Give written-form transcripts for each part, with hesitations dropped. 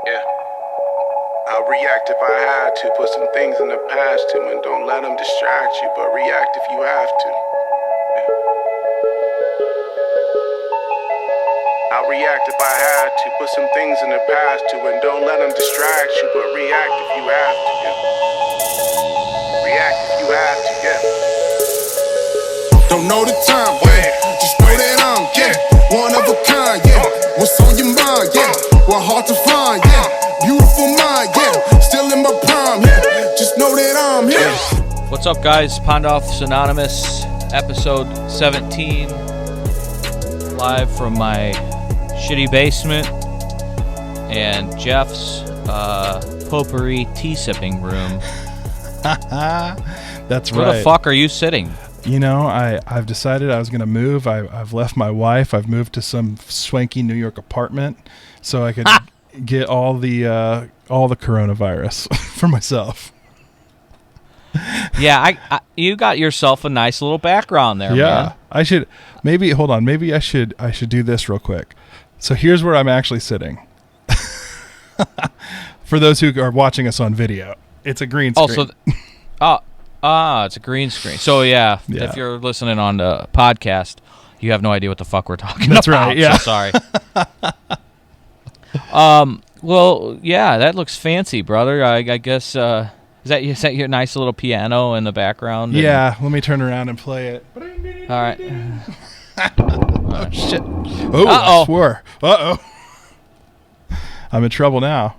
Yeah. I'll react if I had to. Put some things in the past too, and don't let them distract you, but react if you have to. Yeah. I'll react if I had to. Put some things in the past too, and don't let them distract you, but react if you have to. Yeah. React if you have to. Yeah. Don't know the time, yeah. Just know that I'm, one of a kind, What's on your mind, What hard to find, Beautiful mind, Still in my prime, Just know that I'm here. What's up, guys? Pondoff's Anonymous, episode 17. Live from my shitty basement and Jeff's potpourri tea sipping room. That's right. Where the fuck are you sitting? You know, I've decided I was going to move. I've left my wife. I've moved to some swanky New York apartment so I could get all the coronavirus for myself. Yeah, you got yourself a nice little background there, man. I should hold on. Maybe I should do this real quick. So here's where I'm actually sitting. For those who are watching us on video, it's a green screen. It's a green screen. So yeah, if you're listening on the podcast, you have no idea what the fuck we're talking about. That's right. Yeah. So sorry. Well, yeah, that looks fancy, brother. I guess is that your nice little piano in the background? Yeah. Let me turn around and play it. All right. Oh shit! Oh, I swore. I'm in trouble now.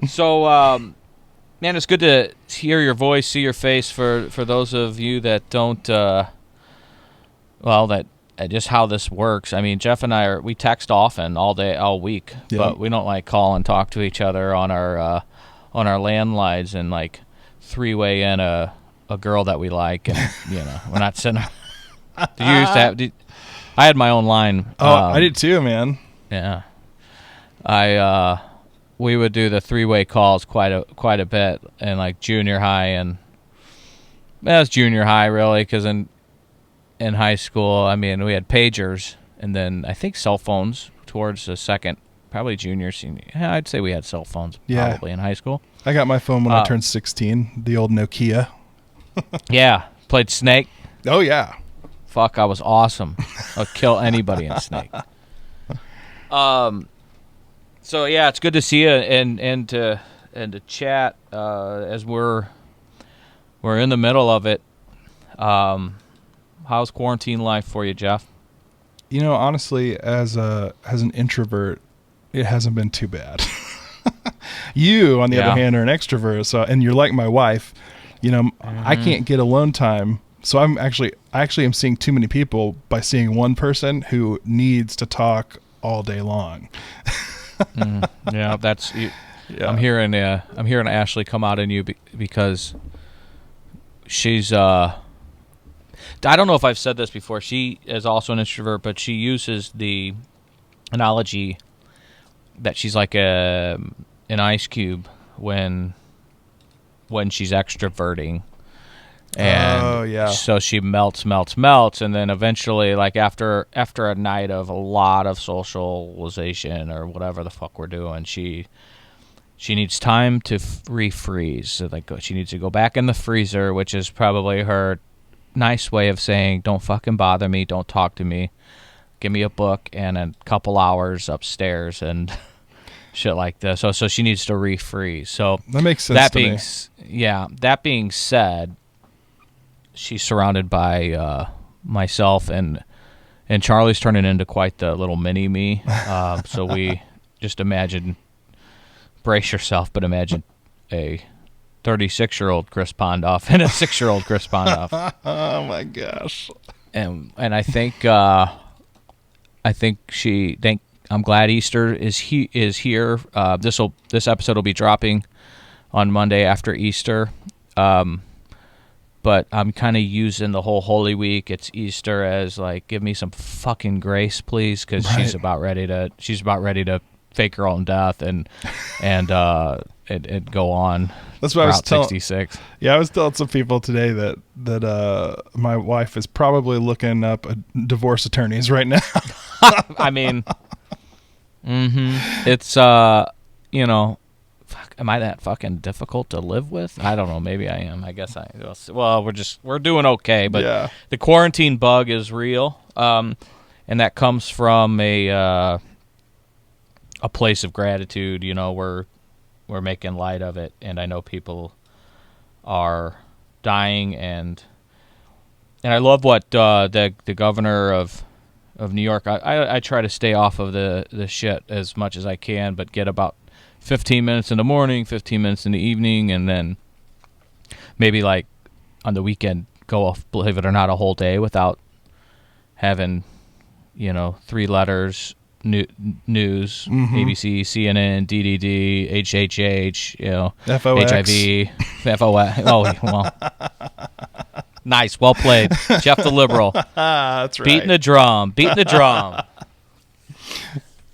So, man, it's good to hear your voice, see your face. For those of you that don't, just how this works. I mean, Jeff and I we text often, all day, all week, but we don't like call and talk to each other on our landlines and like three-way in a girl that we like, and we're not sitting. Did you used to have? I had my own line. I did too, man. Yeah, we would do the three-way calls quite a bit in like junior high, and that was junior high really, because in high school, I mean, we had pagers, and then I think cell phones towards the second, probably junior, senior. Yeah, I'd say we had cell phones probably in high school. I got my phone when I turned 16, the old Nokia. Yeah, played Snake. Oh yeah. Fuck, I was awesome. I'd kill anybody in Snake. So yeah, it's good to see you and to chat as we're in the middle of it. How's quarantine life for you, Jeff? You know, honestly, as an introvert, it hasn't been too bad. You, on the other hand, are an extrovert, and you're like my wife. You know, I can't get alone time. So I actually am seeing too many people by seeing one person who needs to talk all day long. Yeah, that's. I'm hearing Ashley come out in you because she's. I don't know if I've said this before. She is also an introvert, but she uses the analogy that she's like an ice cube when she's extroverting. And so she melts, and then eventually, like after a night of a lot of socialization or whatever the fuck we're doing, she needs time to refreeze. So like she needs to go back in the freezer, which is probably her nice way of saying, "Don't fucking bother me, don't talk to me, give me a book and a couple hours upstairs and shit like this." So she needs to refreeze. So that makes sense to me. Yeah. That being said, she's surrounded by myself, and Charlie's turning into quite the little mini me. So we just brace yourself, but imagine a 36-year-old Chris Pondoff and a 6-year-old Chris Pondoff. Oh my gosh! And I think I'm glad Easter is here. This episode will be dropping on Monday after Easter. But I'm kind of using the whole Holy Week, it's Easter, as like, give me some fucking grace, please, because she's about ready to fake her own death and go on. That's what I was telling. 66. Yeah, I was telling some people today that my wife is probably looking up divorce attorneys right now. I mean, it's you know, am I that fucking difficult to live with? I don't know. Maybe I am. I guess I. Well, we're doing okay, but the quarantine bug is real, and that comes from a place of gratitude. You know, we're making light of it, and I know people are dying, and I love what the governor of New York. I try to stay off of the shit as much as I can, but get about 15 minutes in the morning, 15 minutes in the evening, and then maybe like on the weekend go off, believe it or not, a whole day without having, 3 letters, news, ABC, CNN, DDD, HHH, FOX. HIV, FOX. Oh, well. Nice, well played. Jeff the Liberal. That's right. Beating the drum.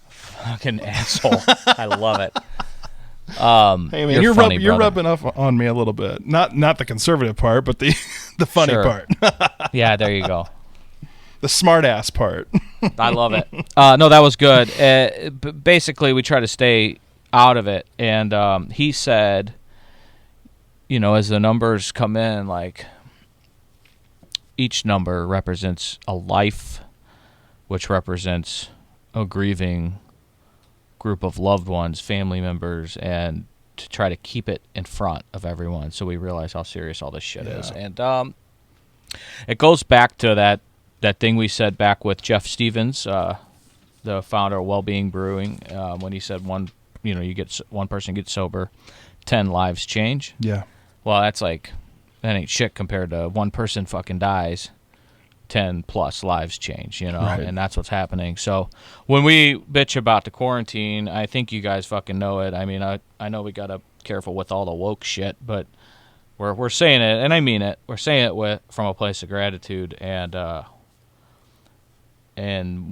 Fucking asshole. I love it. Hey man, you're funny, rubbing off on me a little bit. Not the conservative part, but the funny part. Yeah, there you go. The smart ass part. I love it. No, that was good. Basically, we try to stay out of it, and he said, as the numbers come in, like each number represents a life, which represents a grieving group of loved ones, family members, and to try to keep it in front of everyone so we realize how serious all this shit is. And it goes back to that thing we said back with Jeff Stevens, the founder of Wellbeing Brewing, when he said one person gets sober, 10 lives change. Yeah. Well, that ain't shit compared to one person fucking dies, 10 plus lives change, Right. And that's what's happening. So when we bitch about the quarantine, I think you guys fucking know it. I mean, I know we gotta careful with all the woke shit, but we're saying it, and I mean it. We're saying it from a place of gratitude, and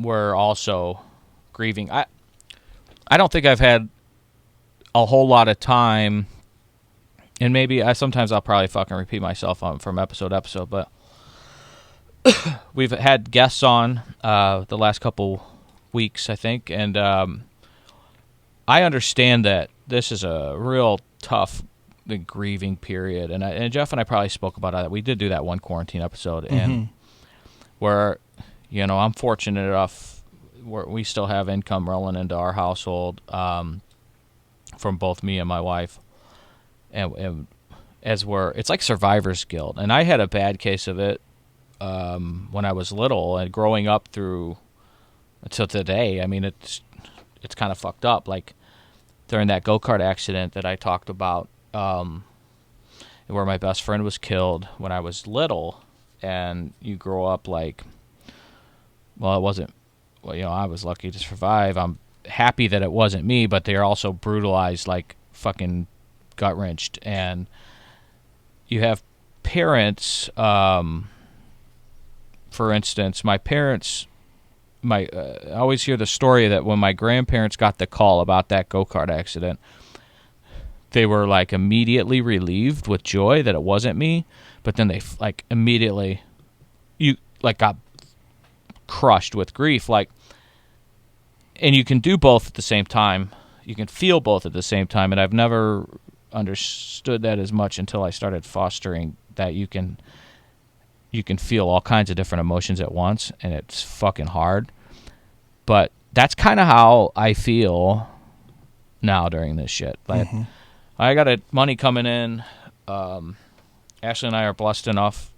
we're also grieving. I don't think I've had a whole lot of time. And maybe sometimes I'll probably fucking repeat myself from episode to episode, but we've had guests on the last couple weeks, I think, and I understand that this is a real tough grieving period, and Jeff and I probably spoke about that. We did do that one quarantine episode, and where I'm fortunate enough where we still have income rolling into our household from both me and my wife. And it's like survivor's guilt, and I had a bad case of it when I was little and growing up through until today. I mean, it's kind of fucked up. Like during that go-kart accident that I talked about, where my best friend was killed when I was little, and you grow up like, well, it wasn't. Well, I was lucky to survive. I'm happy that it wasn't me, but they're also brutalized like fucking gut-wrenched. And you have parents, for instance, my parents, I always hear the story that when my grandparents got the call about that go-kart accident, they were like immediately relieved with joy that it wasn't me, but then they like immediately got crushed with grief, and you can do both at the same time. You can feel both at the same time, and I've never understood that as much until I started fostering that you can feel all kinds of different emotions at once, and it's fucking hard. But that's kind of how I feel now during this shit. Like, I got money coming in. Ashley and I are blessed enough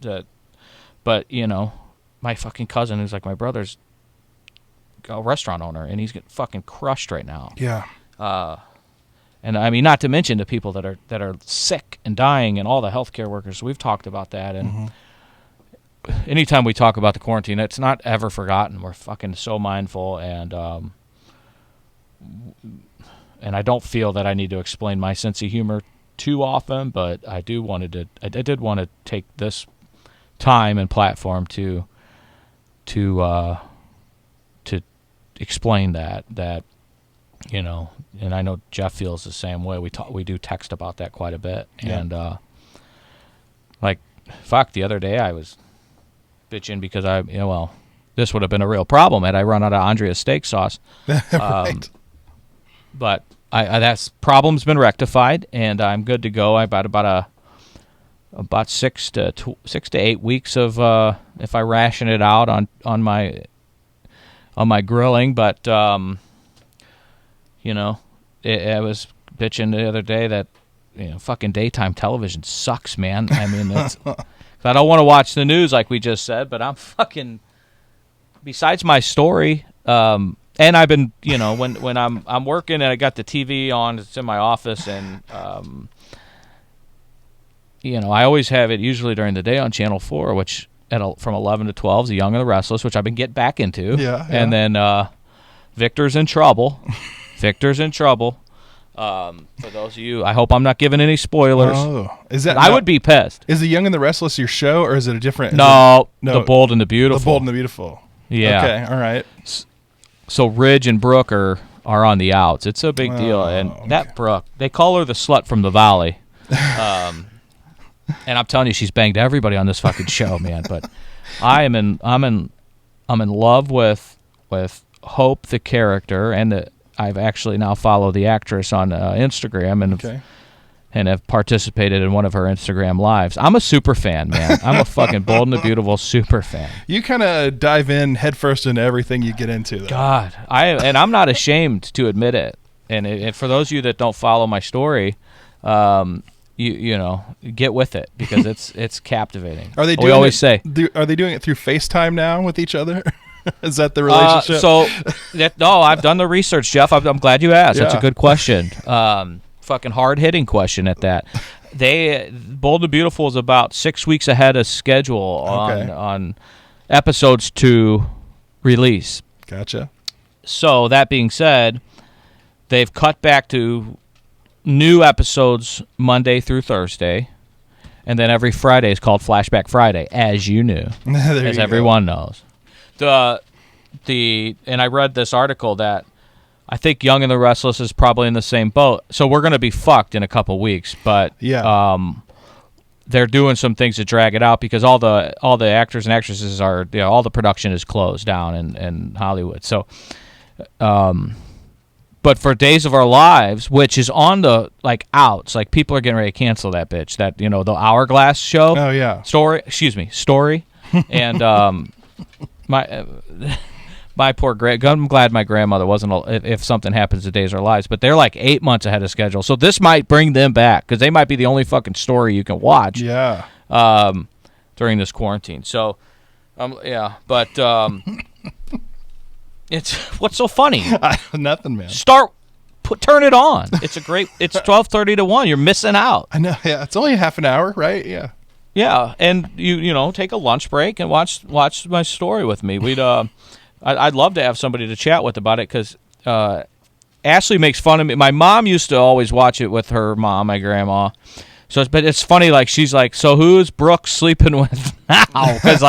but my fucking cousin, who's like my brother's a restaurant owner, and he's getting fucking crushed right now. Yeah. And I mean, not to mention the people that are sick and dying, and all the healthcare workers. We've talked about that, and anytime we talk about the quarantine, it's not ever forgotten. We're fucking so mindful, and I don't feel that I need to explain my sense of humor too often, but I did want to take this time and platform to explain that and I know Jeff feels the same way. We do text about that quite a bit. Yeah. And the other day I was bitching because this would have been a real problem had I run out of Andrea's steak sauce. Right. But that's problem's been rectified, and I'm good to go. I about 6 to 8 weeks of if I ration it out on my grilling, but I was bitching the other day that fucking daytime television sucks, man. I mean, I don't want to watch the news like we just said, but I'm fucking. Besides my story, and I've been, when I'm working and I got the TV on, it's in my office, and I always have it usually during the day on Channel 4, which from 11 to 12 is The Young and the Restless, which I've been getting back into. Yeah. And then Victor's in Trouble. Victor's in Trouble. For those of you, I hope I'm not giving any spoilers. Oh, is that? I would be pissed. Is The Young and the Restless your show, or is it a different? No, The Bold and the Beautiful. The Bold and the Beautiful. Yeah. Okay. All right. So Ridge and Brooke are on the outs. It's a big deal, and that Brooke, they call her the slut from the valley. And I'm telling you, she's banged everybody on this fucking show, man. But I'm in love with Hope, the character, and I've actually now followed the actress on Instagram and have participated in one of her Instagram lives. I'm a super fan, man. I'm a fucking Bold and the Beautiful super fan. You kind of dive in headfirst into everything you get into, though. God, I'm not ashamed to admit it. And for those of you that don't follow my story, you get with it, because it's captivating. Are they doing are they doing it through FaceTime now with each other? Is that the relationship? No, I've done the research, Jeff. I'm glad you asked. Yeah. That's a good question. Fucking hard-hitting question at that. Bold and Beautiful is about 6 weeks ahead of schedule on episodes to release. Gotcha. So that being said, they've cut back to new episodes Monday through Thursday, and then every Friday is called Flashback Friday, as you knew, as everyone knows. And I read this article that I think Young and the Restless is probably in the same boat. So we're going to be fucked in a couple weeks, but they're doing some things to drag it out, because all the actors and actresses are, all the production is closed down in Hollywood. So, but for Days of Our Lives, which is on the outs, people are getting ready to cancel that bitch. That the Hourglass show. Oh yeah. Story, and my poor I'm glad my grandmother wasn't. If something happens to Days of Our Lives, but they're 8 months ahead of schedule, so this might bring them back, because they might be the only fucking story you can watch. Yeah. During this quarantine. So, but it's what's so funny? Nothing, man. Turn it on. It's a great. It's 12:30 to 1. You're missing out. I know. Yeah, it's only half an hour, right? Yeah. Yeah, and you take a lunch break and watch my story with me. I'd love to have somebody to chat with about it, because Ashley makes fun of me. My mom used to always watch it with her mom, my grandma. So, but it's funny. She's like, so who's Brooke sleeping with now? Because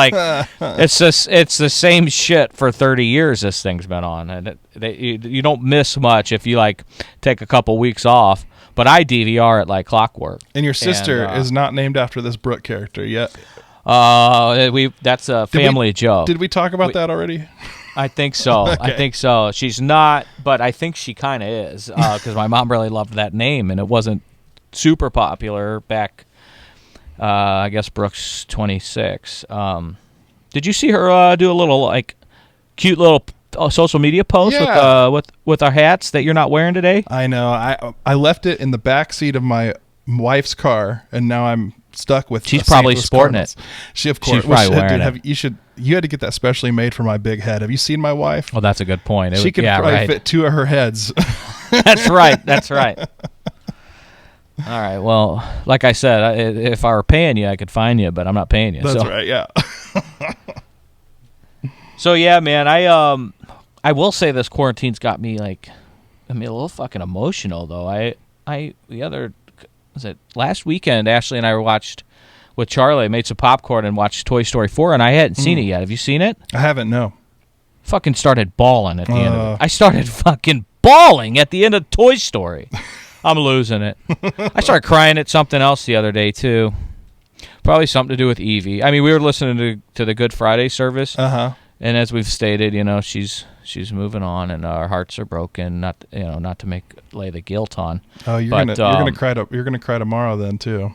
it's the same shit for 30 years. This thing's been on, and you don't miss much if you take a couple weeks off. But I DVR it like clockwork. And your sister is not named after this Brooke character yet. That's a family joke. Did we talk about that already? I think so. Okay. I think so. She's not, but I think she kind of is, because my mom really loved that name, and it wasn't super popular back. I guess Brooke's 26. Did you see her do a little cute little social media post with our hats that you're not wearing today? I know. I left it in the back seat of my wife's car, and now I'm stuck with. She's probably sporting it. She, of course, she's probably wearing it. You had to get that specially made for my big head. Have you seen my wife? Oh, that's a good point. She could probably fit two of her heads. That's right. That's right. All right. Well, like I said, if I were paying you, I could fine you, but I'm not paying you. That's right. Yeah. So yeah, man, I will say this quarantine's got me a little fucking emotional though. Was it last weekend? Ashley and I watched with Charlie, made some popcorn and watched Toy Story 4, and I hadn't seen it yet. Have you seen it? I haven't. No. Fucking started bawling at the end of it. I started fucking bawling at the end of Toy Story. I'm losing it. I started crying at something else the other day too. Probably something to do with Evie. I mean, we were listening to the Good Friday service. Uh-huh. And as we've stated, she's moving on, and our hearts are broken. Not to lay the guilt on. Oh, you're gonna cry. You're gonna cry tomorrow then too.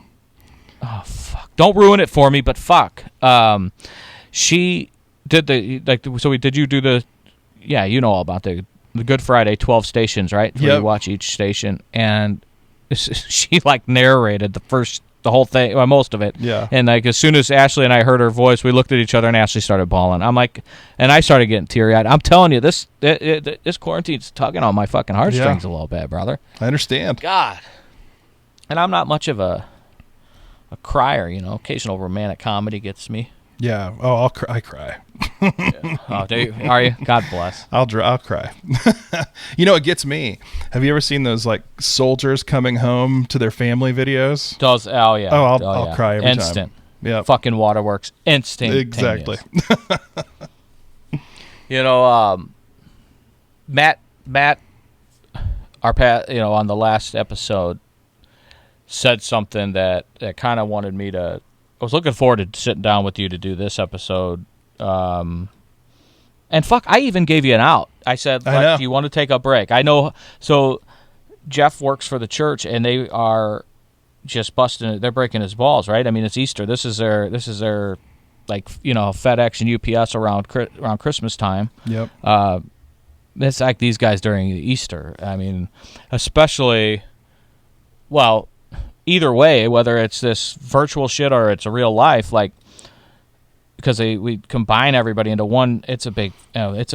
Oh fuck! Don't ruin it for me. But fuck. She did did you do the? Yeah, you know all about the Good Friday 12 stations, right? Where you watch each station, and she narrated the whole thing, well, most of it. Yeah. And as soon as Ashley and I heard her voice, we looked at each other, and Ashley started bawling. I'm like, and I started getting teary-eyed. I'm telling you, this quarantine's tugging on my fucking heartstrings a little bit, brother. I understand. God. And I'm not much of a crier, Occasional romantic comedy gets me. Yeah. Oh, I cry. Yeah. Oh, are you? God bless. I'll cry. It gets me. Have you ever seen those soldiers coming home to their family videos? Oh yeah. Oh, I'll cry every time. Instant. Yeah. Fucking waterworks. Instant. Exactly. Matt, our on the last episode said something that kind of wanted me to. I was looking forward to sitting down with you to do this episode. And fuck, I even gave you an out. I said, do you want to take a break? I know. So Jeff works for the church, and they are just busting it. They're breaking his balls, right? I mean, it's Easter. This is their FedEx and UPS around Christmas time. Yep. It's like these guys during Easter. I mean, especially, well, either way, whether it's this virtual shit or it's a real life, because we combine everybody into one. It's a big, it's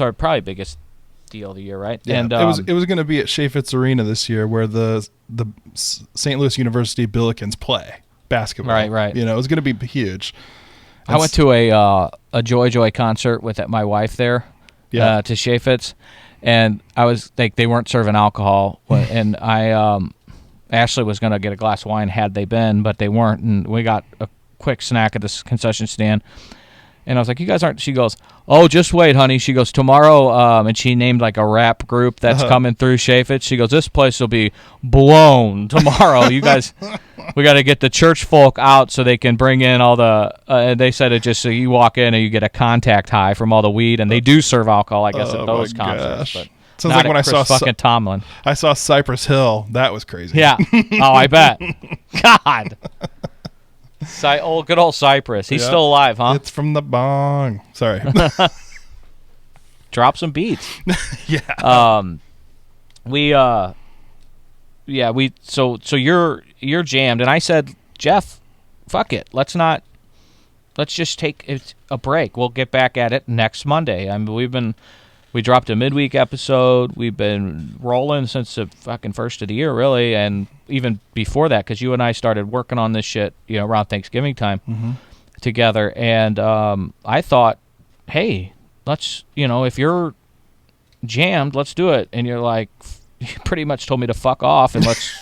our probably biggest deal of the year, right? Yeah, and it was going to be at Chaffetz Arena this year, where the St. Louis University Billikens play basketball. Right. It was going to be huge. I went to a Joy concert with my wife there, to Chaffetz, and I was they weren't serving alcohol, and Ashley was going to get a glass of wine had they been, but they weren't, and we got a quick snack at this concession stand. And I was like, you guys aren't... She goes, oh, just wait, honey. She goes, tomorrow, and she named a rap group that's coming through Chaffetz. She goes, this place will be blown tomorrow. You guys, we got to get the church folk out so they can bring in all the... and they said it just so you walk in and you get a contact high from all the weed, and they do serve alcohol, I guess, at those concerts. But sounds like when I saw fucking Tomlin. I saw Cypress Hill. That was crazy. Yeah. Oh, I bet. God. Good old Cypress. He's still alive, huh? It's from the bong. Sorry. Drop some beats. Yeah. So you're jammed, and I said, Jeff, fuck it. Let's just take a break. We'll get back at it next Monday. I mean, we dropped a midweek episode. We've been rolling since the fucking first of the year, really, and even before that, because you and I started working on this shit, around Thanksgiving time together. And I thought, hey, let's, if you're jammed, let's do it. And you're like, you pretty much told me to fuck off and let's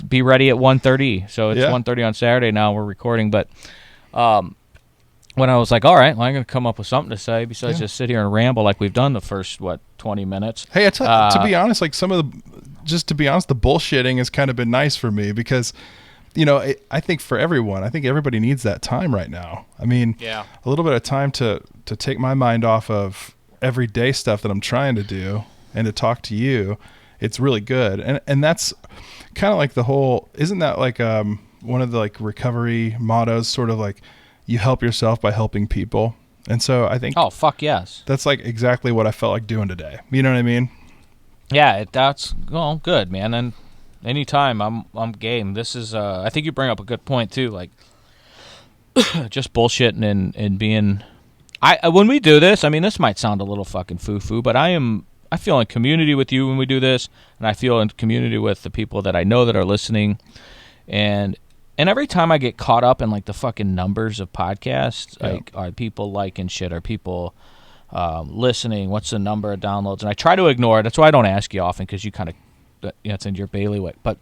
be ready at 1:30. So it's 1:30 on Saturday now. We're recording, but when I was like, all right, well, I'm going to come up with something to say besides just sit here and ramble like we've done the first, 20 minutes. Hey, to be honest, the bullshitting has kind of been nice for me because, I think for everyone, I think everybody needs that time right now. I mean, a little bit of time to take my mind off of everyday stuff that I'm trying to do and to talk to you. It's really good. And that's kind of like the whole, isn't that like one of the recovery mottos, sort of like, you help yourself by helping people. And so I think... Oh, fuck yes. That's exactly what I felt like doing today. You know what I mean? Yeah, that's good, man. And anytime I'm game. This is... I think you bring up a good point, too. Just bullshitting and being... when we do this, I mean, this might sound a little fucking foo-foo, but I feel in community with you when we do this, and I feel in community with the people that I know that are listening. And every time I get caught up in the fucking numbers of podcasts, are people liking shit? Are people listening? What's the number of downloads? And I try to ignore it. That's why I don't ask you often, because you kind of, it's in your bailiwick. But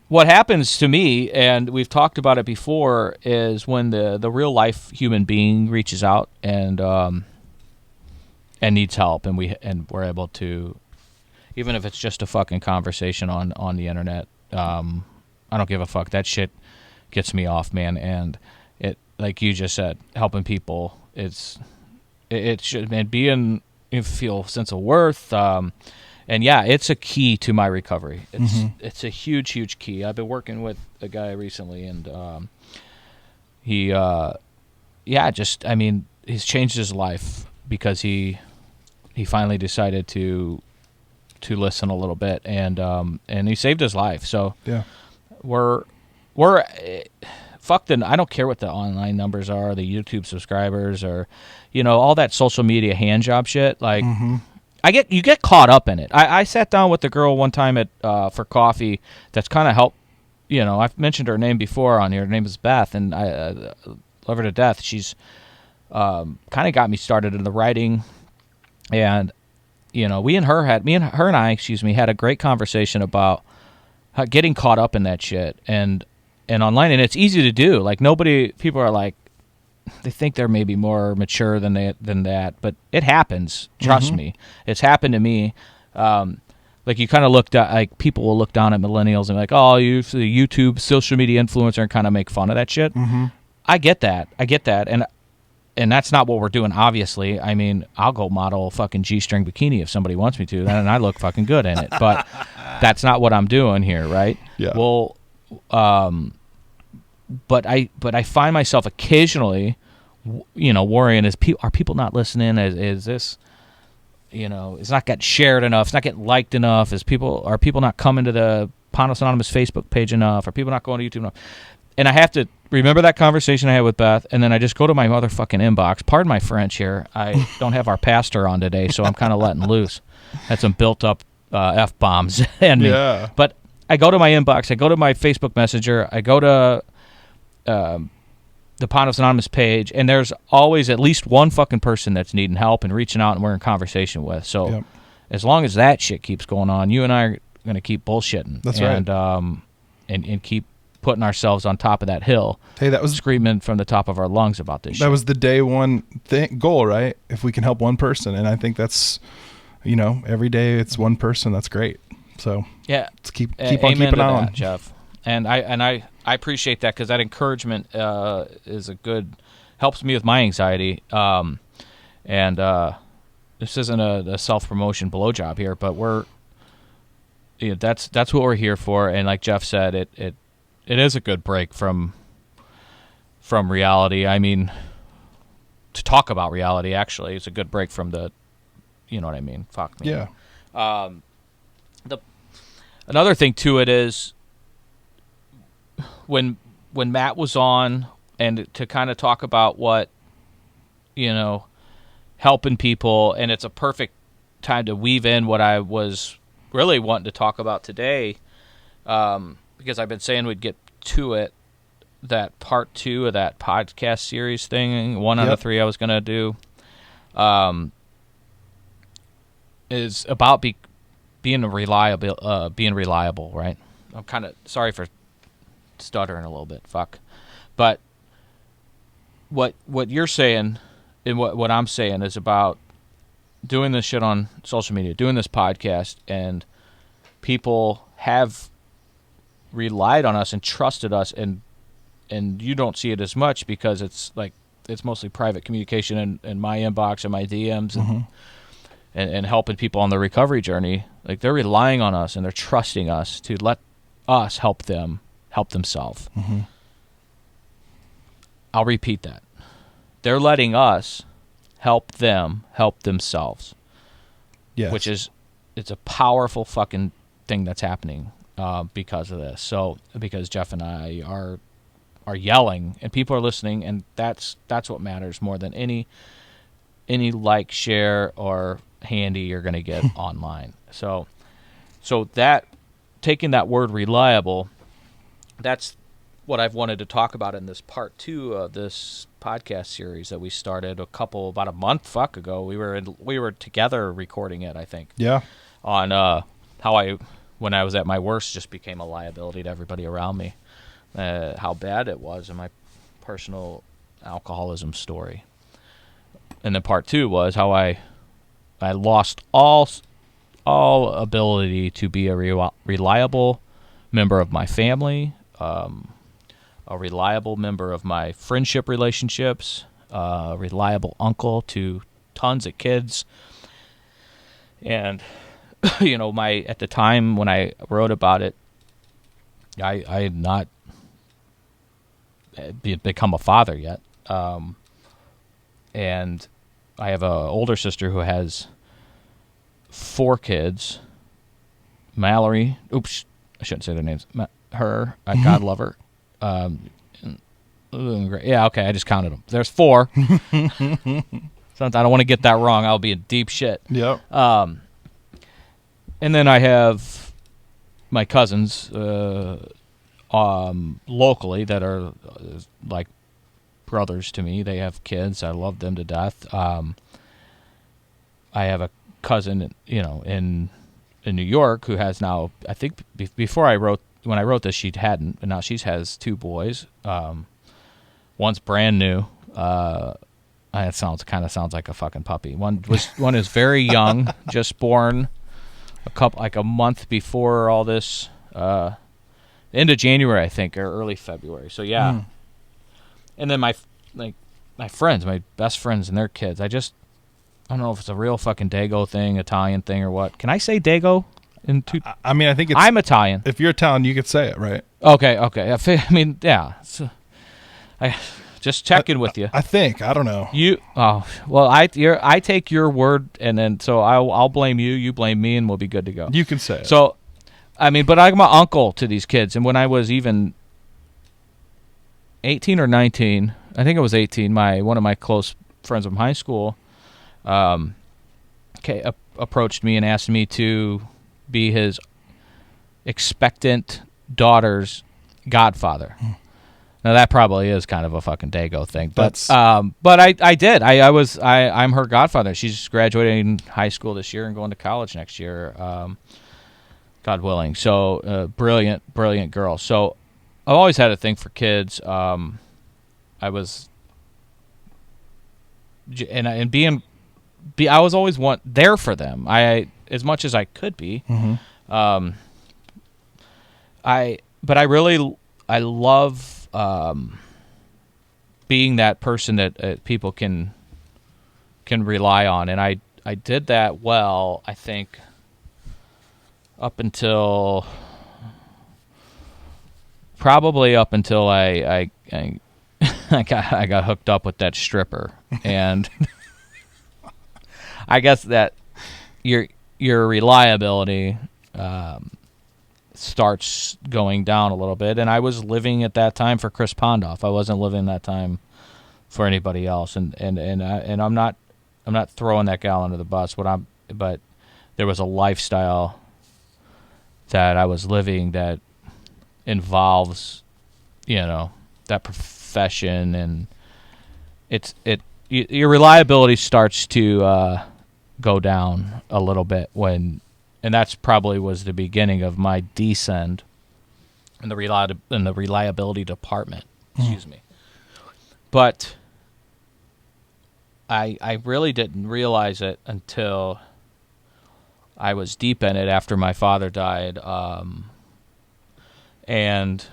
what happens to me, and we've talked about it before, is when the real life human being reaches out and needs help, and we're able to, even if it's just a fucking conversation on the internet. I don't give a fuck. That shit gets me off, man. And it, like you just said, helping people it should, and being, you feel a sense of worth. And yeah, it's a key to my recovery. It's a huge key. I've been working with a guy recently, and he he's changed his life because he finally decided to listen a little bit, and he saved his life. So yeah, we're I don't care what the online numbers are, the YouTube subscribers, or all that social media hand job shit. Like you get caught up in it. I sat down with the girl one time at for coffee. That's kind of helped. I've mentioned her name before on here. Her name is Beth, and I love her to death. She's kind of got me started in the writing, and me and her and I had a great conversation about getting caught up in that shit and online, and it's easy to do. Like people are like, they think they're maybe more mature than that, but it happens. Trust me, it's happened to me. Like you kind of like people will look down at millennials and be like, oh, you the YouTube social media influencer, and kind of make fun of that shit. I get that, and that's not what we're doing. Obviously, I mean, I'll go model a fucking G-string bikini if somebody wants me to, and I look fucking good in it. But that's not what I'm doing here, right? Yeah. Well, but I find myself occasionally, worrying: are people not listening? Is this, it's not getting shared enough? It's not getting liked enough? Are people not coming to the Panos Anonymous Facebook page enough? Are people not going to YouTube enough? And I have to remember that conversation I had with Beth, and then I just go to my motherfucking inbox. Pardon my French here. I don't have our pastor on today, so I'm kind of letting loose. Had some built-up F-bombs in me. Yeah. But I go to my inbox. I go to my Facebook Messenger. I go to the Panos Anonymous page, and there's always at least one fucking person that's needing help and reaching out and we're in conversation with. So as long as that shit keeps going on, you and I are going to keep bullshitting. That's right. And keep putting ourselves on top of that hill. Hey, that was screaming from the top of our lungs about this shit. That was the day one goal, right? If we can help one person, and I think that's, every day it's one person. That's great. So yeah, let's keep on keeping on, that, Jeff. And I appreciate that, because that encouragement helps me with my anxiety. This isn't a self-promotion blowjob here, but that's what we're here for. And like Jeff said, it is a good break from reality. I mean, to talk about reality, actually, it's a good break from the, you know what I mean? Fuck me. Yeah. Another thing to it is when Matt was on, and to kind of talk about what, helping people, and it's a perfect time to weave in what I was really wanting to talk about today, because I've been saying we'd get to it, that part 2 of that podcast series thing, one out of 3 I was going to do, is about being reliable, right? I'm kind of sorry for stuttering a little bit, but what you're saying and what I'm saying is about doing this shit on social media, doing this podcast, and people have relied on us and trusted us, and you don't see it as much because it's mostly private communication in my inbox and my DMs and helping people on the recovery journey. Like, they're relying on us and they're trusting us to let us help themselves. I'll repeat that. They're letting us help them help themselves. Yes. Which is, it's a powerful fucking thing that's happening because of this. So, because Jeff and I are yelling and people are listening, and that's what matters more than any like, share, or handy you're going to get online. So that, taking that word reliable, that's what I've wanted to talk about in this part 2 of this podcast series that we started about a month ago. We were together recording it, I think. Yeah. On how when I was at my worst, just became a liability to everybody around me. How bad it was in my personal alcoholism story. And then part 2 was how I lost all ability to be a reliable member of my family, a reliable member of my friendship relationships, reliable uncle to tons of kids. And, at the time when I wrote about it, I had not become a father yet. And I have an older sister who has 4 kids. Mallory, oops, I shouldn't say their names. Her, God love her. Yeah, okay, I just counted them. There's 4. I don't want to get that wrong. I'll be in deep shit. Yep. And then I have my cousins locally that are like brothers to me. They have kids. I love them to death. I have a cousin, in New York who has now, I think when I wrote this, she hadn't, but now she has 2 boys. One's brand new. It sounds like a fucking puppy. One is very young, just born a month before all this, end of January, I think, or early February. So yeah. And then my friends, my best friends and their kids. I don't know if it's a real fucking Dago thing, Italian thing, or what. Can I say Dago? I mean, I think it's... I'm Italian. If you're Italian, you could say it, right? Okay. I mean, yeah. I just checking with you. I think. I don't know. I take your word, and then so I'll blame you. You blame me, and we'll be good to go. You can say it. So, I mean, but I'm my uncle to these kids, and when I was even 18 or 19, I think I was 18. One of my close friends from high school, approached me and asked me to be his expectant daughter's godfather. Now that probably is kind of a fucking Dago thing, but I did. I'm her godfather. She's graduating high school this year and going to college next year, God willing. So brilliant girl. So I've always had a thing for kids. I was always there for them. As much as I could be. Mm-hmm. I love being that person that people can rely on, and I did that well, I think, up until I got hooked up with that stripper, and I guess that your reliability starts going down a little bit. And I was living at that time for Chris Pondoff. I wasn't living that time for anybody else. And I'm not throwing that gal under the bus. But there was a lifestyle that I was living that involves, that profession, and your reliability starts to go down a little bit and that's probably was the beginning of my descent in the reliability department. Excuse me. But I really didn't realize it until I was deep in it after my father died. And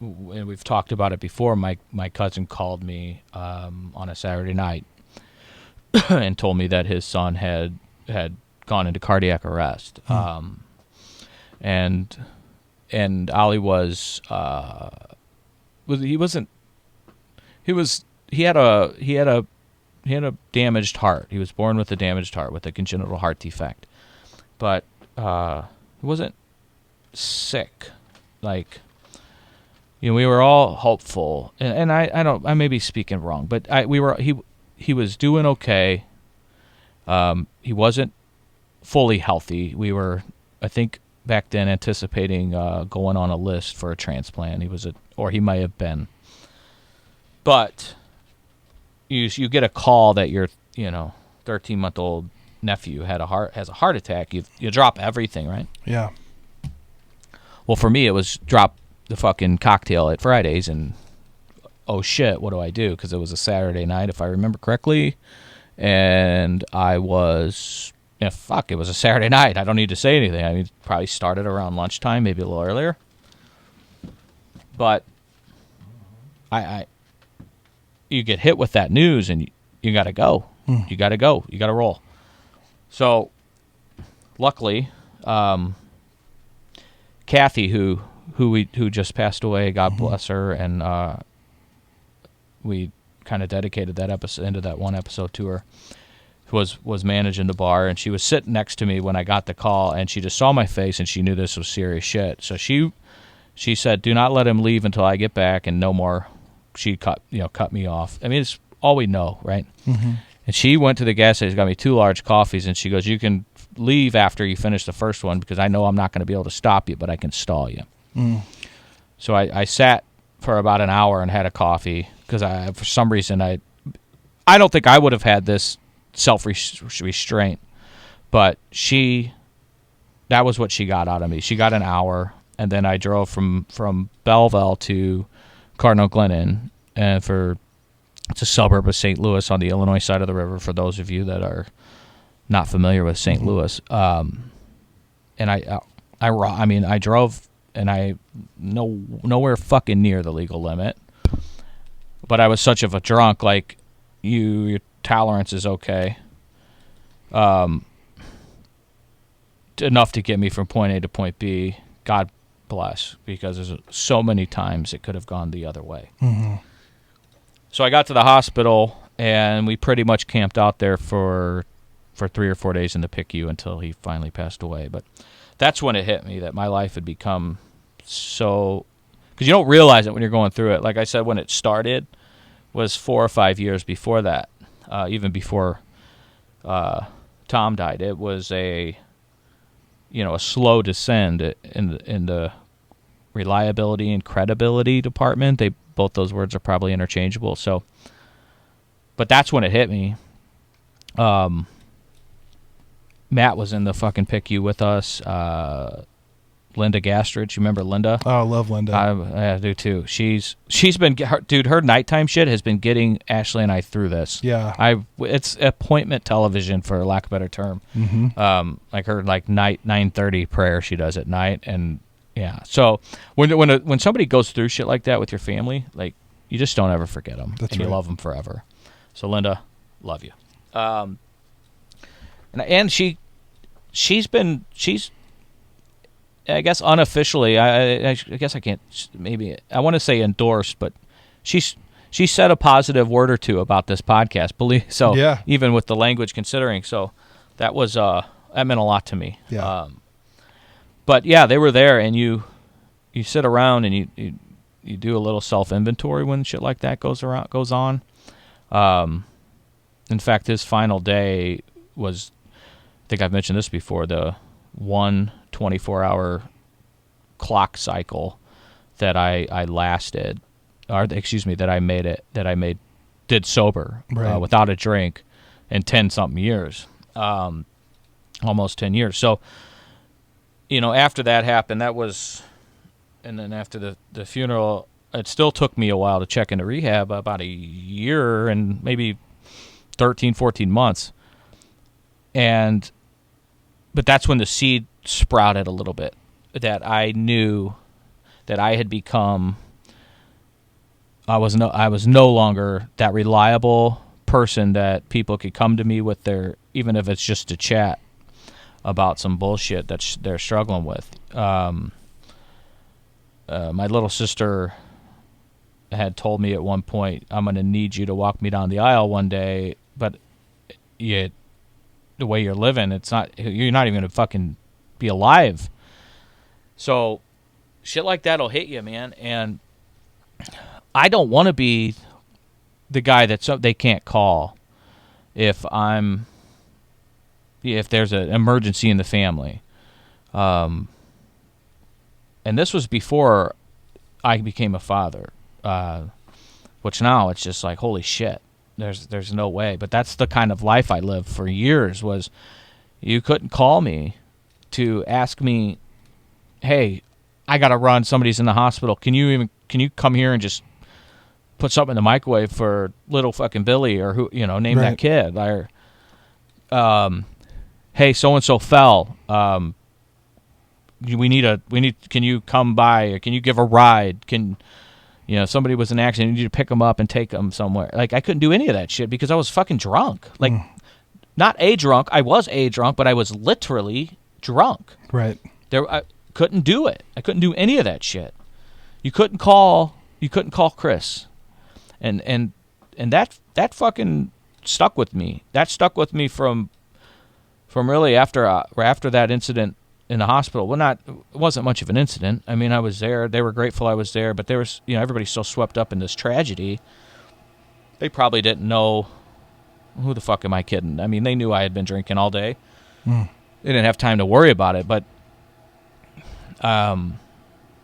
we've talked about it before. My cousin called me on a Saturday night and told me that his son had gone into cardiac arrest. And Ollie he had a damaged heart. He was born with a damaged heart, with a congenital heart defect. But he wasn't sick. Like, we were all hopeful, and I may be speaking wrong, but he was doing okay. He wasn't fully healthy. We were, I think, back then anticipating going on a list for a transplant. He might have been. But you get a call that your 13-month-old nephew has a heart attack. You drop everything, right? Yeah. Well, for me, it was drop the fucking cocktail at Fridays and, oh shit, what do I do? Because it was a Saturday night, if I remember correctly, and I was... it was a Saturday night. I don't need to say anything. I mean, it probably started around lunchtime, maybe a little earlier. But you get hit with that news and you got to go. You got to go. You got to roll. So, luckily, Kathy, who just passed away, God bless her, and we kind of dedicated that episode into that one episode to her, was managing the bar, and she was sitting next to me when I got the call, and she just saw my face and she knew this was serious shit. So she said, "Do not let him leave until I get back," and no more. She cut me off. I mean, it's all we know, right? Mm-hmm. And she went to the gas station, got me 2 large coffees, and she goes, "You can leave after you finish the first one because I know I'm not going to be able to stop you, but I can stall you." So I sat for about an hour and had a coffee because for some reason I don't think I would have had this self-restraint, but that was what she got out of me. She got an hour, and then I drove from Belleville to Cardinal Glennon, and it's a suburb of St. Louis on the Illinois side of the river, for those of you that are not familiar with St. Louis. And I drove, and I nowhere fucking near the legal limit, but I was such of a drunk, like your tolerance is okay, enough to get me from point A to point B. God bless, because there's so many times it could have gone the other way. Mm-hmm. So I got to the hospital, and we pretty much camped out there for 3 or 4 days in the PICU until he finally passed away. But that's when it hit me that my life had become so... Because you don't realize it when you're going through it. Like I said, when it started was 4 or 5 years before that, even before Tom died. It was a slow descend in the reliability and credibility department. Both those words are probably interchangeable. So, but that's when it hit me. Matt was in the fucking PICU with us. Linda Gastridge, you remember Linda? Oh, I love Linda. I do too. She's been, her nighttime shit has been getting Ashley and I through this. Yeah. It's appointment television, for lack of a better term. Mm-hmm. Like her 9:30 prayer she does at night, and yeah. So when somebody goes through shit like that with your family, like, you just don't ever forget them. That's and right. You love them forever. So Linda, love you. And she's I guess unofficially, I guess I can't, maybe I want to say endorsed, but she said a positive word or two about this podcast. Yeah. Even with the language considering, so that was that meant a lot to me. Yeah. But yeah, they were there, and you sit around and you do a little self inventory when shit like that goes on. In fact, his final day was, I think I've mentioned this before, the 24-hour clock cycle that I lasted, or excuse me, that I did sober, right, without a drink in 10-something years, almost 10 years. So, after that happened, and then after the funeral, it still took me a while to check into rehab, about a year and maybe 13, 14 months. But that's when the seed sprouted a little bit, that I knew that I had become, I was no longer that reliable person that people could come to me with even if it's just to chat about some bullshit that they're struggling with. My little sister had told me at one point, "I'm going to need you to walk me down the aisle one day," but the way you're living, you're not even going to fucking be alive. So shit like that'll hit you, man. And I don't want to be the guy that they can't call if there's an emergency in the family. And this was before I became a father, which now it's just like, holy shit, there's no way. But that's the kind of life I lived for years, was you couldn't call me to ask me, hey, I got to run, somebody's in the hospital. Can you come here and just put something in the microwave for little fucking Billy, or who, name right, that kid. Or, hey, so-and-so fell. Can you come by, or can you give a ride? somebody was in an accident, you need to pick them up and take them somewhere. Like, I couldn't do any of that shit because I was fucking drunk. Like, not a drunk. I was a drunk, but I was literally drunk. Right. I couldn't do it. I couldn't do any of that shit. You couldn't call Chris. And that fucking stuck with me. That stuck with me from really after that incident in the hospital. Well, it wasn't much of an incident. I mean, I was there. They were grateful I was there, but there was, everybody's so swept up in this tragedy. They probably didn't know, who the fuck am I kidding? I mean, they knew I had been drinking all day. They didn't have time to worry about it, but I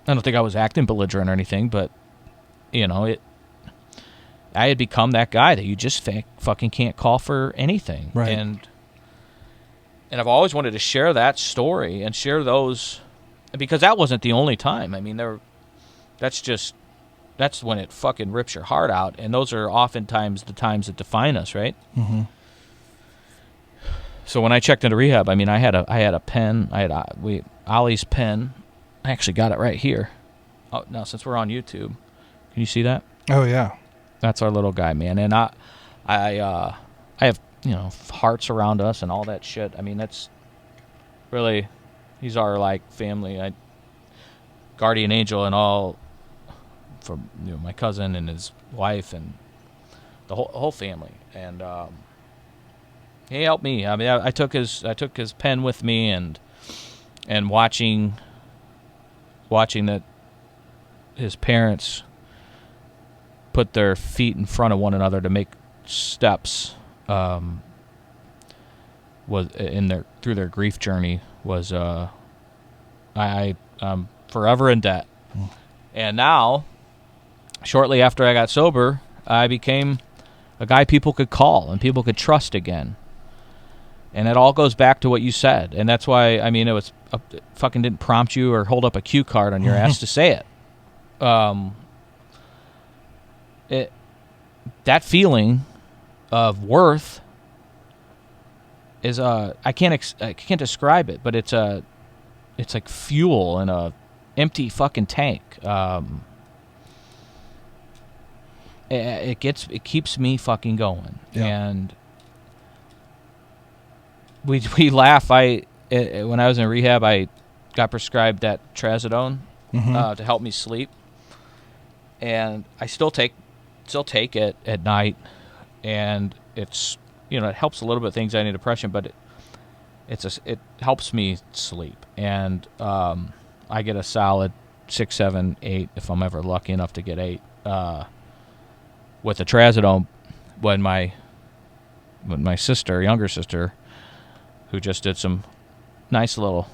don't think I was acting belligerent or anything, but I had become that guy that you just fucking can't call for anything. Right. And I've always wanted to share that story and share those, because that wasn't the only time. I mean, that's when it fucking rips your heart out, and those are oftentimes the times that define us, right? Mm-hmm. So when I checked into rehab, I mean, I had a pen. I had Ollie's pen. I actually got it right here. Oh, now since we're on YouTube, can you see that? Oh yeah, that's our little guy, man. And I have hearts around us and all that shit. I mean, that's really, he's our like family, guardian angel, and all for my cousin and his wife and the whole family. And he helped me. I mean, I took his pen with me, and watching that his parents put their feet in front of one another to make steps was through their grief journey was I'm forever in debt. And now, shortly after I got sober, I became a guy people could call and people could trust again. And it all goes back to what you said, and that's why, I mean, it fucking didn't prompt you or hold up a cue card on your ass to say it. That feeling of worth is I can't describe it, but it's like fuel in a empty fucking tank. It keeps me fucking going. Yeah. And we laugh. When I was in rehab, I got prescribed that trazodone to help me sleep, and I still take it at night, and it's it helps a little bit with anxiety and depression, but it helps me sleep, and I get a solid 6, 7, 8 if I'm ever lucky enough to get 8 with the trazodone. When my younger sister, who just did some nice little,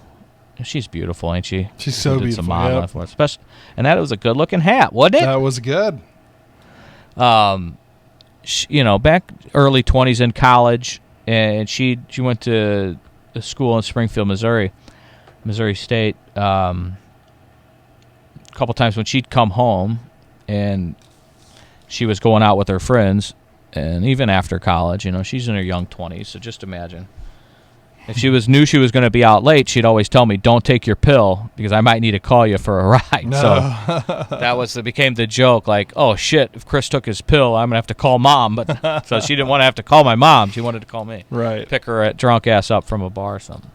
she's beautiful, ain't she? She's so beautiful. Some modeling for us, and that was a good looking hat, wasn't it? That was good. Back early 20s in college, and she went to a school in Springfield, Missouri State. A couple times when she'd come home, and she was going out with her friends, and even after college, she's in her young 20s, so just imagine. If she knew she was going to be out late, she'd always tell me, "Don't take your pill because I might need to call you for a ride." No. So that became the joke. Like, oh shit, if Chris took his pill, I'm gonna have to call mom. But so she didn't want to have to call my mom. She wanted to call me. Right. Pick her drunk ass up from a bar or something.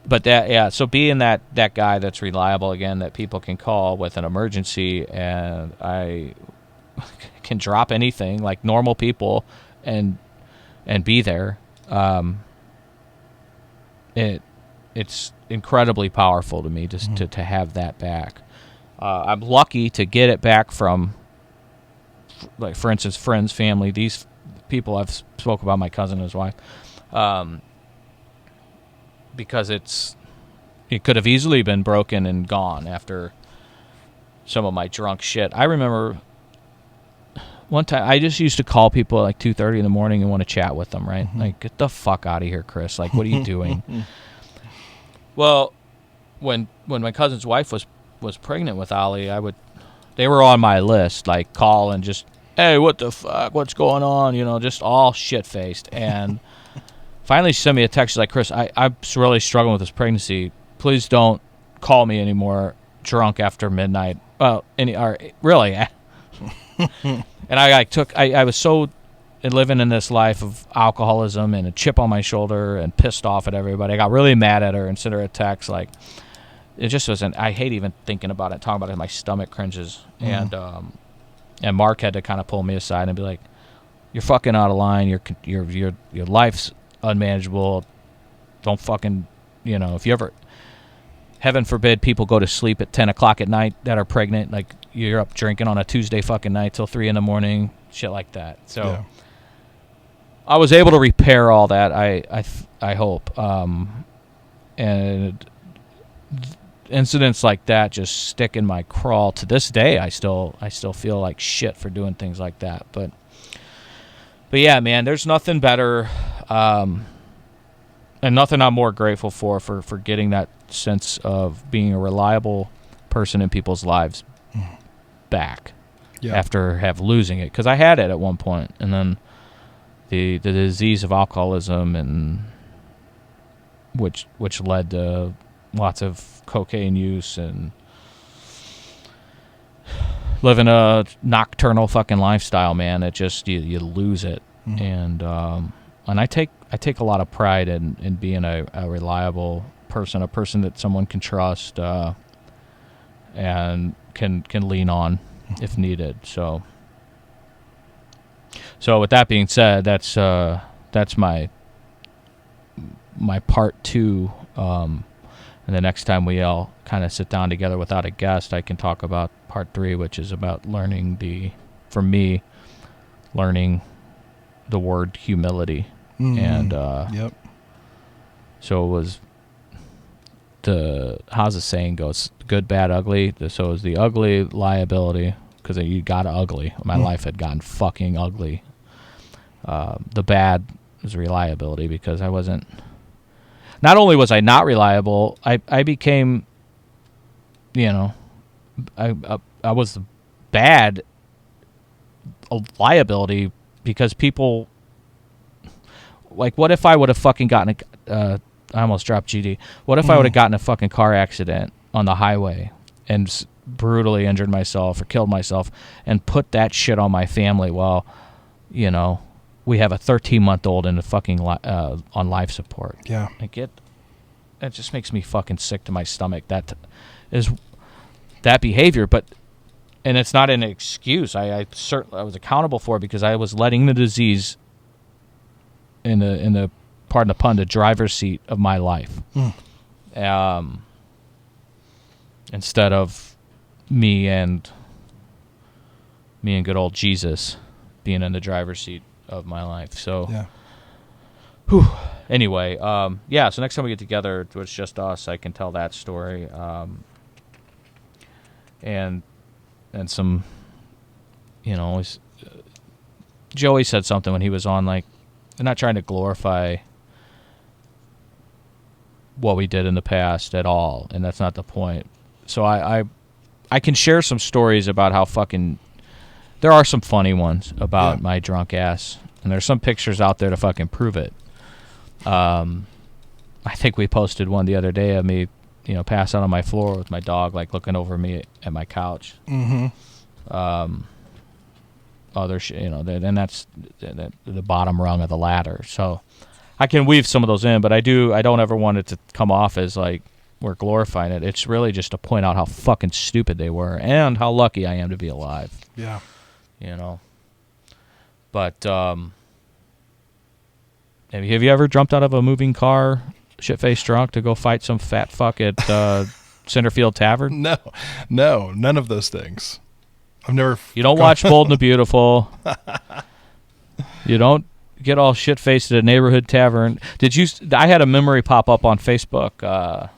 But so being that guy that's reliable again, that people can call with an emergency, and I can drop anything like normal people, and be there. It's incredibly powerful to me just to have that back. I'm lucky to get it back from, like, for instance, friends, family, these people. I've spoke about my cousin and his wife, because it could have easily been broken and gone after some of my drunk shit. I remember one time I just used to call people at like 2:30 in the morning and want to chat with them, right? Like, get the fuck out of here, Chris. Like, what are you doing? Well, when my cousin's wife was pregnant with Ollie, they were on my list, like, call and just, hey, what the fuck? What's going on? Just all shit-faced. And finally she sent me a text. She's like, Chris, I'm really struggling with this pregnancy. Please don't call me anymore drunk after midnight, Well, really. And I was so living in this life of alcoholism and a chip on my shoulder and pissed off at everybody. I got really mad at her and sent her a text. Like, it just wasn't. I hate even thinking about it, talking about it. My stomach cringes. And Mark had to kind of pull me aside and be like, "You're fucking out of line. Your life's unmanageable. Don't fucking, if you ever, heaven forbid, people go to sleep at 10 o'clock at night that are pregnant. Like, you're up drinking on a Tuesday fucking night till 3 a.m, shit like that." So. Yeah. I was able to repair all that. I hope. And incidents like that just stick in my craw to this day. I still feel like shit for doing things like that. But yeah, man, there's nothing better, and nothing I'm more grateful for getting that sense of being a reliable person in people's lives back after losing it, because I had it at one point, and then. The disease of alcoholism, and which led to lots of cocaine use and living a nocturnal fucking lifestyle, man. It just you lose it, and I take a lot of pride in being a reliable person, a person that someone can trust and can lean on if needed. So with that being said, that's my part 2. And the next time we all kind of sit down together without a guest, I can talk about part 3, which is about learning the word humility. And so it was how's the saying goes? Good, bad, ugly. So it was the ugly liability, because you got ugly. My life had gotten fucking ugly. The bad was reliability, because I wasn't. Not only was I not reliable, I became, I was bad liability, because people. Like, what if I would have fucking gotten I almost dropped GD. What if I would have gotten a fucking car accident on the highway and brutally injured myself or killed myself and put that shit on my family while, we have a 13-month-old in the fucking on life support. Yeah. That just makes me fucking sick to my stomach. That is that behavior, and it's not an excuse. I was accountable for it, because I was letting the disease in the pardon the pun, the driver's seat of my life. Instead of me and good old Jesus being in the driver's seat of my life. So, anyway, so next time we get together, it's just us. I can tell that story, and some, Joey said something when he was on, like, I'm not trying to glorify what we did in the past at all, and that's not the point. So I can share some stories about how fucking. There are some funny ones about my drunk ass, and there's some pictures out there to fucking prove it. I think we posted one the other day of me, passed out on my floor with my dog, like, looking over me at my couch. Other and that's the bottom rung of the ladder. So I can weave some of those in, but I don't ever want it to come off as like we're glorifying it. It's really just to point out how fucking stupid they were and how lucky I am to be alive. Yeah. But have you ever jumped out of a moving car, shit-faced drunk, to go fight some fat fuck at Centerfield Tavern? No, none of those things. I've never. You don't watch Bold and the Beautiful. You don't get all shit-faced at a neighborhood tavern. I had a memory pop up on Facebook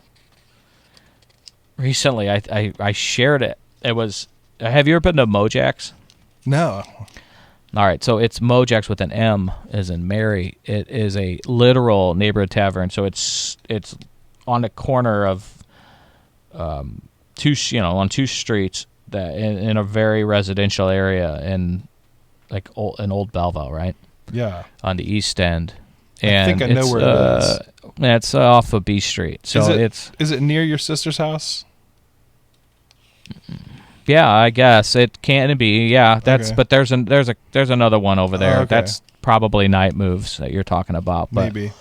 recently. I shared it. It was. Have you ever been to Mojack's? No. All right, so it's Mojack's with an M, as in Mary. It is a literal neighborhood tavern. So it's on the corner of on two streets that in a very residential area in like an old Belleville, right? Yeah. On the east end. And I think I know where it is. It's off of B Street. So is it near your sister's house? Yeah, I guess it can be. Yeah, that's. Okay. But there's another one over there. Okay. That's probably Night Moves that you're talking about. But, Maybe.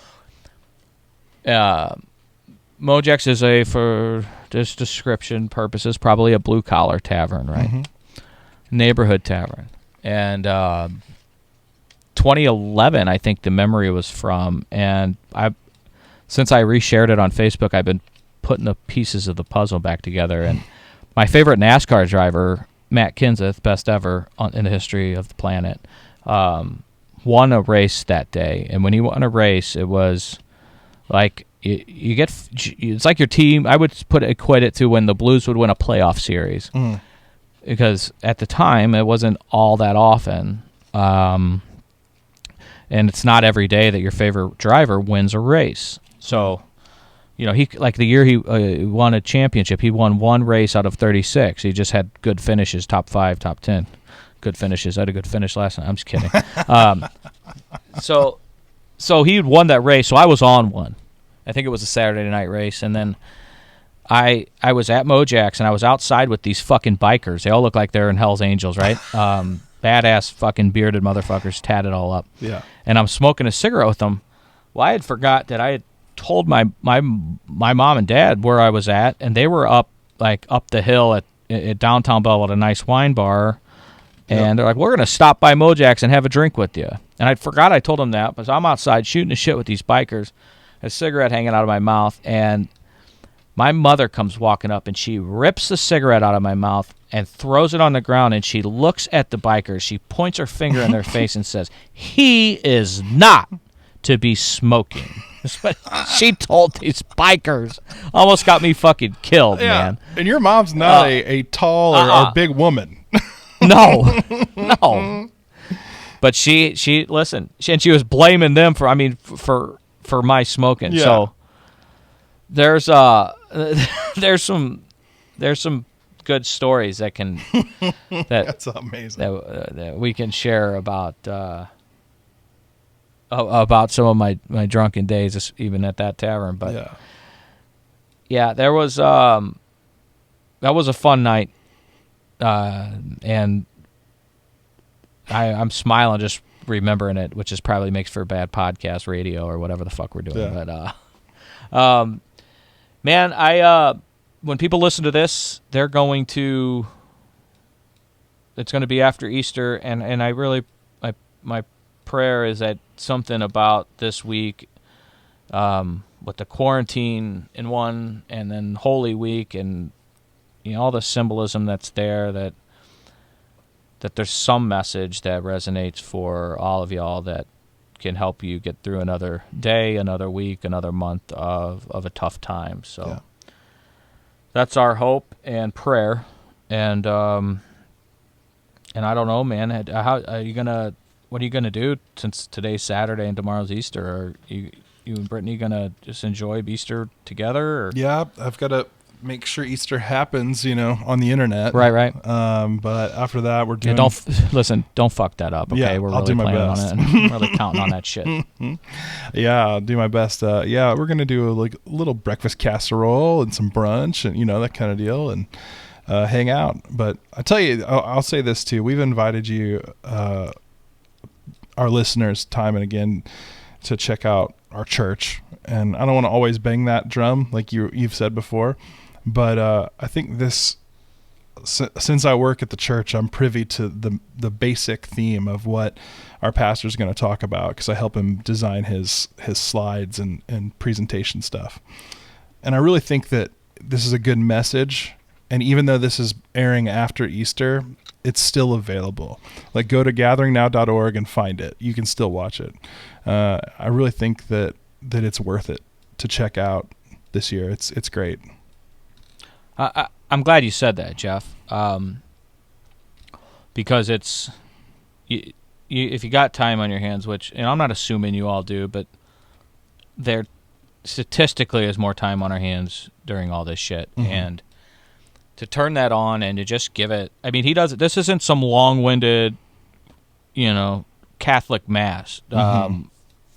Mojack's is for this description purposes, probably a blue collar tavern, right? Mm-hmm. Neighborhood tavern. And 2011, I think the memory was from. And since I reshared it on Facebook, I've been putting the pieces of the puzzle back together. And my favorite NASCAR driver, Matt Kenseth, best ever in the history of the planet, won a race that day. And when he won a race, it was like you get. It's like your team. I would equate it to when the Blues would win a playoff series, because at the time it wasn't all that often, and it's not every day that your favorite driver wins a race. So. He like the year he won a championship, he won one race out of 36. He just had good finishes, top 5, top 10, good finishes. I had a good finish last night. I'm just kidding. So he won that race. So I was on one. I think it was a Saturday night race, and then I was at Mojack's and I was outside with these fucking bikers. They all look like they're in Hell's Angels, right? Badass fucking bearded motherfuckers, tatted all up. Yeah. And I'm smoking a cigarette with them. Well, I had forgot that I had told my mom and dad where I was at, and they were up the hill at downtown Belleville at a nice wine bar, and they're like, we're gonna stop by Mojack's and have a drink with you. And I forgot I told them that, but I'm outside shooting the shit with these bikers, a cigarette hanging out of my mouth, and my mother comes walking up and she rips the cigarette out of my mouth and throws it on the ground, and she looks at the bikers, she points her finger in their face and says, "He is not to be smoking." That's what she told these bikers. Almost got me fucking killed, man. And your mom's not a tall or big woman. No. But she listened, and she was blaming them for my smoking. Yeah. So there's some good stories that can That's amazing. that we can share about some of my drunken days, even at that tavern. But yeah, there was that was a fun night, and I'm smiling just remembering it, which is probably makes for bad podcast radio or whatever the fuck we're doing. Yeah. But man, when people listen to this, they're going to. It's going to be after Easter, and I really my prayer is that something about this week, with the quarantine in one, and then Holy Week, and all the symbolism that's there, that there's some message that resonates for all of y'all that can help you get through another day, another week, another month of a tough time. So that's our hope and prayer, and I don't know, man. How are you gonna? What are you gonna do since today's Saturday and tomorrow's Easter? Are you and Brittany gonna just enjoy Easter together? Or? Yeah, I've got to make sure Easter happens, on the internet. Right. But after that, we're doing. Yeah, don't fuck that up. Okay, Yeah, we're I'll really do my planning best. on it. And really counting on that shit. Yeah, I'll do my best. We're gonna do a little breakfast casserole and some brunch and that kind of deal, and hang out. But I tell you, I'll say this too. We've invited you, our listeners, time and again, to check out our church. And I don't want to always bang that drum like you've said before, but I think since I work at the church, I'm privy to the basic theme of what our pastor's going to talk about, because I help him design his slides and presentation stuff. And I really think that this is a good message. And even though this is airing after Easter, it's still available. Like, go to gatheringnow.org and find it. You can still watch it. I really think that it's worth it to check out this year. It's great. I'm glad you said that, Jeff, because it's if you got time on your hands, which, and I'm not assuming you all do, but there statistically is more time on our hands during all this shit, and to turn that on and to just give it. I mean, he does it. This isn't some long-winded, Catholic mass, and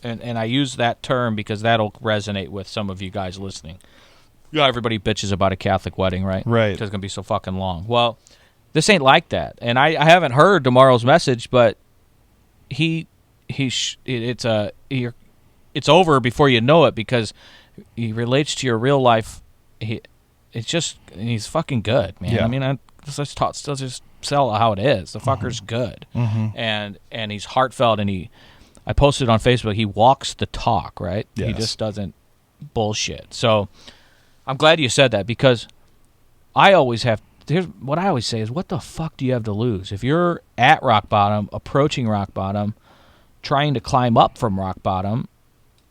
I use that term because that'll resonate with some of you guys listening. Everybody bitches about a Catholic wedding, right? Right. Because it's going to be so fucking long. Well, this ain't like that. And I haven't heard tomorrow's message, but it's over before you know it, because he relates to your real life. He's fucking good, man. Yeah. I mean, let's just sell it how it is. The fucker's good, and he's heartfelt, and I posted on Facebook. He walks the talk, right? Yes. He just doesn't bullshit. So I'm glad you said that, because here's what I always say is, what the fuck do you have to lose? If you're at rock bottom, approaching rock bottom, trying to climb up from rock bottom,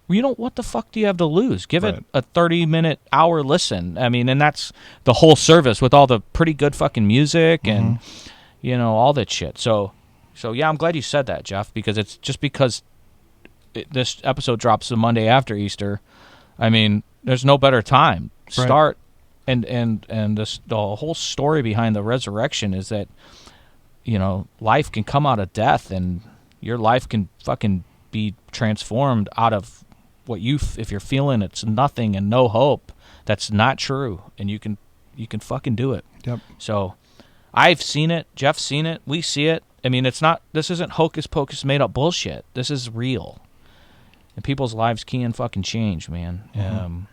what the fuck do you have to lose? Give it a 30-minute, hour listen. I mean, and that's the whole service with all the pretty good fucking music and, all that shit. So yeah, I'm glad you said that, Jeff, because it's just because this episode drops the Monday after Easter. I mean, there's no better time. Start, and the whole story behind the resurrection is that, life can come out of death, and your life can fucking be transformed out of what if you're feeling it's nothing and no hope. That's not true, and you can fucking do it. Yep. So I've seen it, Jeff's seen it, we see it. I mean, this isn't hocus pocus made up bullshit. This is real, and people's lives can fucking change, man.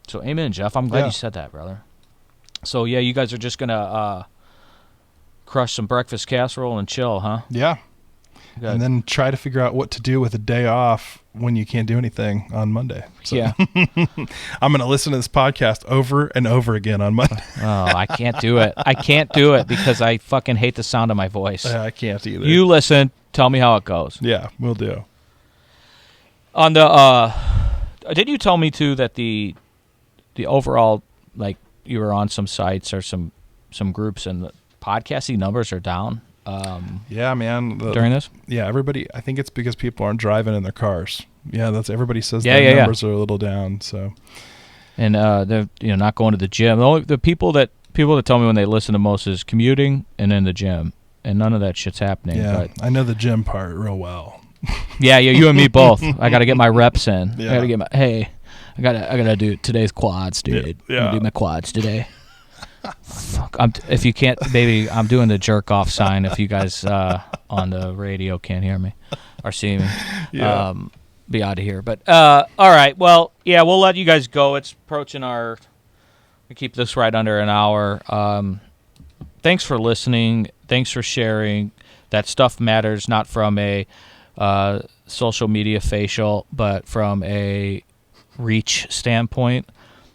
So amen, Jeff. I'm glad you said that, brother. So yeah, you guys are just gonna crush some breakfast casserole and chill, huh? Yeah. Good. And then try to figure out what to do with a day off when you can't do anything on Monday. So Yeah. I'm going to listen to this podcast over and over again on Monday. Oh, I can't do it. I can't do it because I fucking hate the sound of my voice. I can't either. You listen. Tell me how it goes. Yeah, we'll do. On the didn't you tell me too that the overall, like, you were on some sites or some groups and the podcasting numbers are down? Yeah, man. During this? Yeah, everybody. I think it's because people aren't driving in their cars. Yeah, everybody says their numbers are a little down. So, and they're not going to the gym. The people that tell me when they listen to most is commuting and in the gym, and none of that shit's happening. Yeah, but I know the gym part real well. Yeah, you and me both. I got to get my reps in. Yeah. I got to get I gotta do today's quads, dude. Yeah. I'm gonna do my quads today. Fuck. If you can't, baby, I'm doing the jerk off sign. If you guys on the radio can't hear me or see me, be out of here. But all right, well, yeah, we'll let you guys go. It's approaching we keep this right under an hour. Thanks for listening. Thanks for sharing. That stuff matters, not from a social media facial, but from a reach standpoint.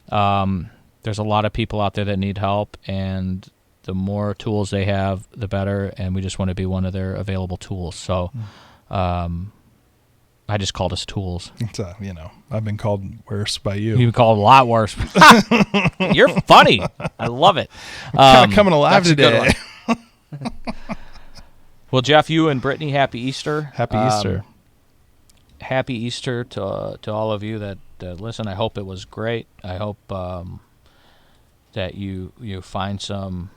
There's a lot of people out there that need help, and the more tools they have, the better, and we just want to be one of their available tools. So I just called us tools. It's, I've been called worse by you. You've been called a lot worse. You're funny. I love it. Kind of coming alive today. Well, Jeff, you and Brittany, happy Easter. Happy Easter. Happy Easter to all of you that listen. I hope it was great. I hope that you find some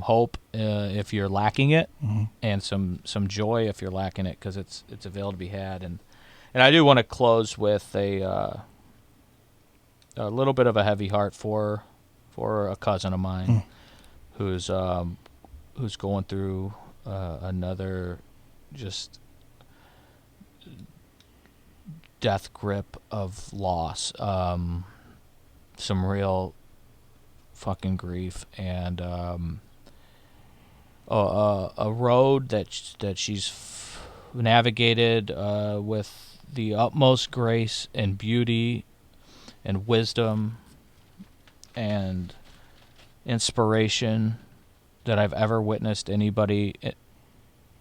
hope if you're lacking it, and some joy if you're lacking it, because it's available to be had. And I do want to close with a little bit of a heavy heart for a cousin of mine who's going through another just death grip of loss, some real fucking grief, and a road that she's navigated with the utmost grace and beauty and wisdom and inspiration that I've ever witnessed anybody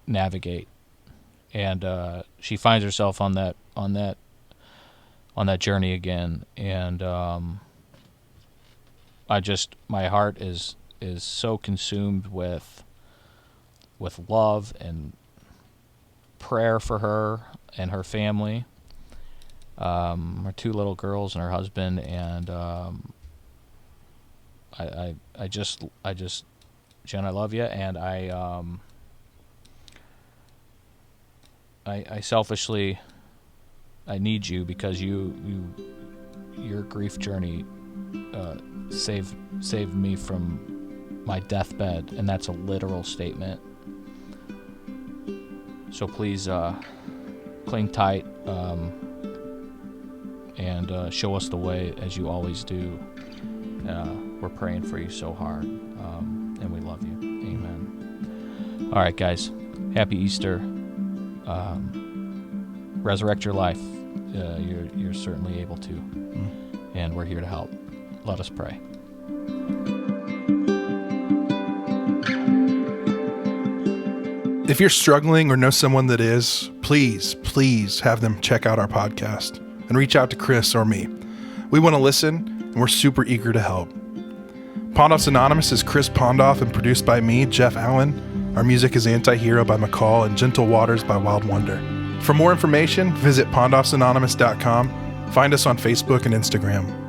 navigate. And she finds herself on that journey again, and my heart is so consumed with love and prayer for her and her family, her two little girls and her husband, and I just Jen, I love you, and I selfishly I need you, because your grief journey saved me from my deathbed, and that's a literal statement. So please cling tight and show us the way as you always do. We're praying for you so hard, and we love you. Amen. All right, guys. Happy Easter. Resurrect your life. You're certainly able to, and we're here to help. Let us pray. If you're struggling or know someone that is, please have them check out our podcast and reach out to Chris or me. We want to listen, and we're super eager to help. Pondoff's Anonymous is Chris Pondoff and produced by me, Jeff Allen. Our music is Anti-Hero by McCall and Gentle Waters by Wild Wonder. For more information, visit pondoffsanonymous.com. Find us on Facebook and Instagram.